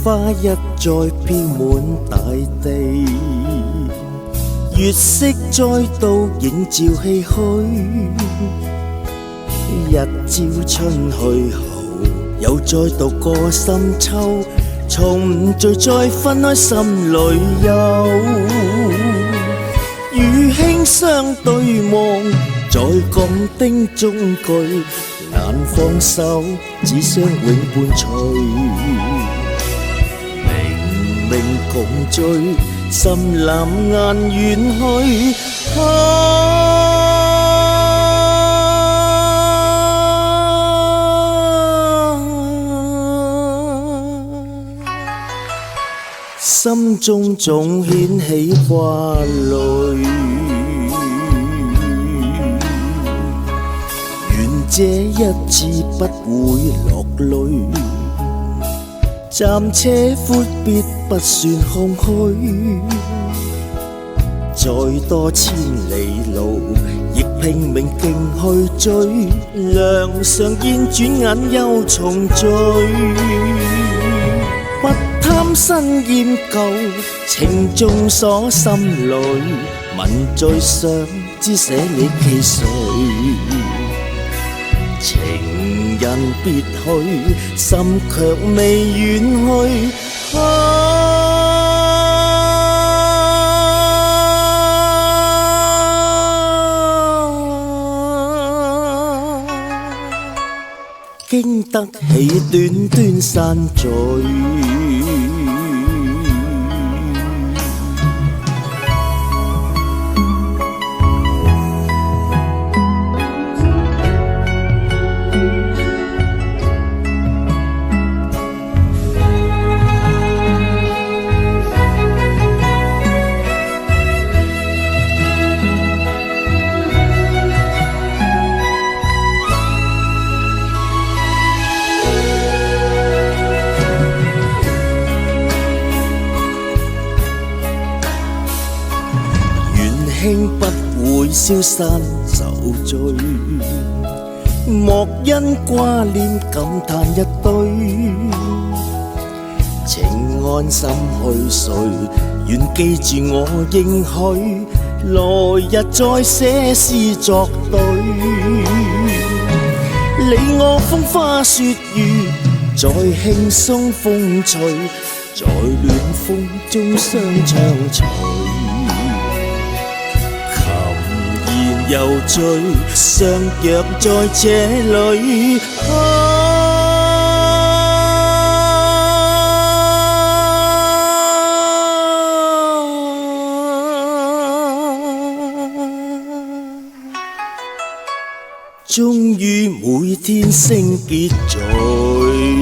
花一再飄滿大地，月色再度映照唏噓。一朝春去後，又再度過深秋，從唔聚再分開心裏有。與卿相對望，在講叮中句，難放手，只想永伴隨。明明共醉，心藍顏遠去。心中總掀起花淚，願這一次不會落淚。暫且闊別不算空虛，再多千里路，亦拼命勁去追。梁上燕轉眼又重聚。不貪新厭舊，情中鎖心裏，問最想知捨你其誰？情人別去，心卻未遠去。經得起短短散聚。輕不會消散就醉，莫因掛念感嘆一堆。請安心去睡，願記住我應許，來日再寫詩作對。你我風花雪月，在輕鬆風趣，在暖風中相暢隨。又醉，相約在這裏。終於每天星結聚。